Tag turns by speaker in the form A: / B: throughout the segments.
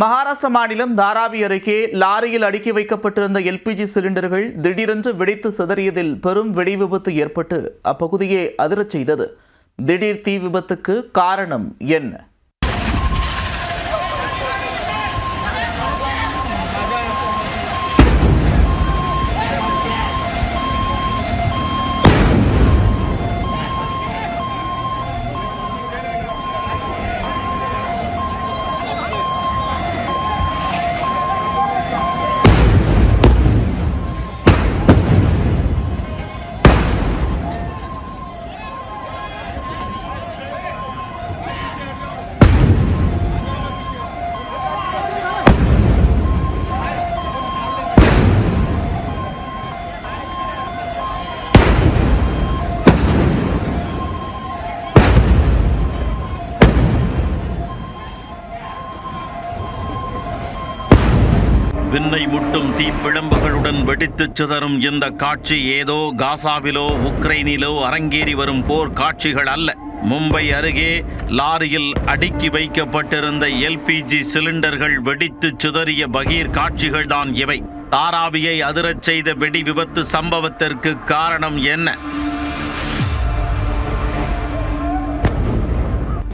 A: மகாராஷ்டிர மாநிலம் தாராவி அருகே லாரியில் அடுக்கி வைக்கப்பட்டிருந்த எல்பிஜி சிலிண்டர்கள் திடீரென்று வெடித்து சிதறியதில் பெரும் வெடி விபத்து ஏற்பட்டு அப்பகுதியை அதிரச் செய்தது. திடீர் தீ விபத்துக்கு காரணம் என்ன?
B: விண்ணை முட்டும் தீப்பிழம்புகளுடன் வெடித்துச் சிதறும் இந்த காட்சி ஏதோ காசாவிலோ உக்ரைனிலோ அரங்கேறி வரும் போர் காட்சிகள் அல்ல. மும்பை அருகே லாரியில் அடுக்கி வைக்கப்பட்டிருந்த எல்பிஜி சிலிண்டர்கள் வெடித்து சிதறிய பகீர் காட்சிகள்தான் இவை. தாராவியை அதிரச் செய்த வெடி விபத்து சம்பவத்திற்கு காரணம் என்ன?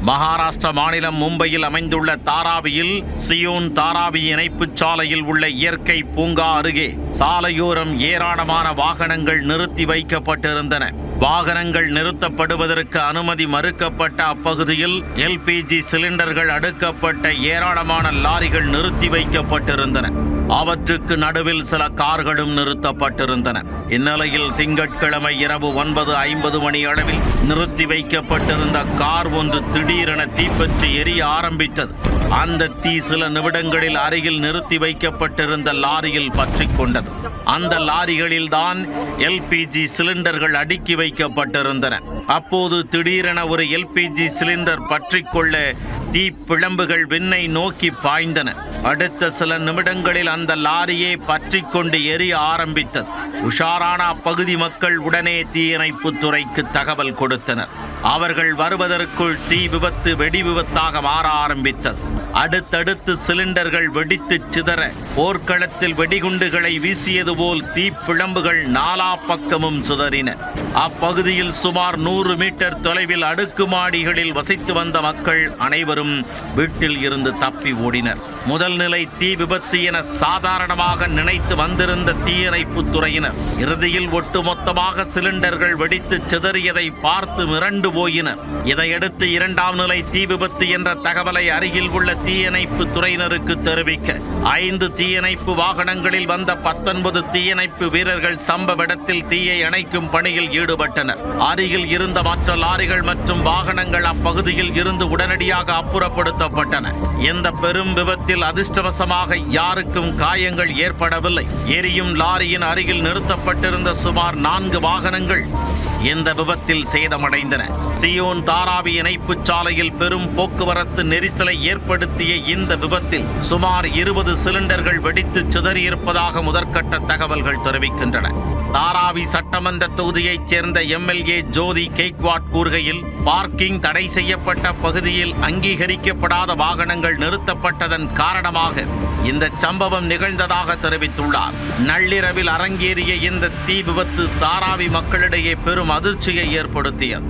B: மகாராஷ்டிர மாநிலம் மும்பையில் அமைந்துள்ள தாராவியில் சியோன் தாராவி இணைப்புச் சாலையில் உள்ள இயற்கை பூங்கா அருகே சாலையோரம் ஏராளமான வாகனங்கள் நிறுத்தி வைக்கப்பட்டிருந்தன. வாகனங்கள் நிறுத்தப்படுவதற்கு அனுமதி மறுக்கப்பட்ட அப்பகுதியில் எல்பிஜி சிலிண்டர்கள் அடுக்கப்பட்ட ஏராளமான லாரிகள் நிறுத்தி வைக்கப்பட்டிருந்தன. அவற்றுக்கு நடுவில் சில கார்களும் நிறுத்தப்பட்டிருந்தன. இந்நிலையில் திங்கட்கிழமை இரவு 9:50 மணி அளவில் நிறுத்தி வைக்கப்பட்டிருந்த கார் ஒன்று திடீரென தீப்பற்றி எரிய ஆரம்பித்தது. அந்த தீ சில நிமிடங்களில் அருகில் நிறுத்தி வைக்கப்பட்டிருந்த லாரியில் பற்றிக் கொண்டது. அந்த லாரிகளில் தான் எல்பிஜி சிலிண்டர்கள் அடுக்கி வைக்கப்பட்டிருந்தன. அப்போது திடீரென ஒரு எல்பிஜி சிலிண்டர் பற்றிக்கொள்ள தீப்பிழம்புகள் விண்ணை நோக்கி பாய்ந்தன. அடுத்த சில நிமிடங்களில் அந்த லாரியே பற்றிக்கொண்டு எரிய ஆரம்பித்தது. உஷாரான அப்பகுதி மக்கள் உடனே தீயணைப்பு துறைக்கு தகவல் கொடுத்தனர். அவர்கள் வருவதற்குள் தீ விபத்து வெடி விபத்தாக மாற ஆரம்பித்தது. அடுத்தடுத்து சிலிண்டர்கள் வெடித்து சிதற போர்க்களத்தில் வெடிகுண்டுகளை வீசியது போல் தீப்பிழம்புகள் நாலா பக்கமும் சிதறின. அப்பகுதியில் சுமார் 100 மீட்டர் தொலைவில் அடுக்குமாடிகளில் வசித்து வந்த மக்கள் அனைவரும் வீட்டில் இருந்து தப்பி ஓடினர். முதல் நிலை தீ விபத்து என சாதாரணமாக நினைத்து வந்திருந்த தீயணைப்பு துறையினர் இறுதியில் ஒட்டுமொத்தமாக சிலிண்டர்கள் வெடித்து சிதறியதை பார்த்து மிரண்டு போயினர். இதையடுத்து 2ஆம் நிலை தீ விபத்து என்ற தகவலை அருகில் உள்ள தீயணைப்பு துறையினருக்கு தெரிவிக்க 5 தீயணைப்பு வாகனங்களில் வந்த 19 தீயணைப்பு வீரர்கள் சம்பவ இடத்தில் தீயை அணைக்கும் பணியில் ஈடுபட்டனர். அருகில் இருந்த மற்ற லாரிகள் மற்றும் வாகனங்கள் அப்பகுதியில் இருந்து உடனடியாக அப்புறப்படுத்தப்பட்டன. இந்த பெரும் விபத்தில் அதிர்ஷ்டவசமாக யாருக்கும் காயங்கள் ஏற்படவில்லை. எரியும் லாரியின் அருகில் நிறுத்தப்பட்டிருந்த சுமார் 4 வாகனங்கள் இந்த விபத்தில் சேதமடைந்தன. சியோன் தாராவி இணைப்புச் சாலையில் பெரும் போக்குவரத்து நெரிசலை ஏற்படுத்திய இந்த விபத்தில் சுமார் 20 சிலிண்டர்கள் வெடித்து சிதறியிருப்பதாக முதற்கட்ட தகவல்கள் தெரிவிக்கின்றன. தாராவி சட்டமன்ற தொகுதியைச் சேர்ந்த எம்எல்ஏ ஜோதி கெய்க்வாட் கூறுகையில், பார்க்கிங் தடை செய்யப்பட்ட பகுதியில் அங்கீகரிக்கப்படாத வாகனங்கள் நிறுத்தப்பட்டதன் காரணமாக இந்த சம்பவம் நிகழ்ந்ததாக தெரிவித்துள்ளார். நள்ளிரவில் அரங்கேறிய இந்த தீ விபத்து தாராவி மக்களிடையே பெரும் அதிர்ச்சியை ஏற்படுத்தியது.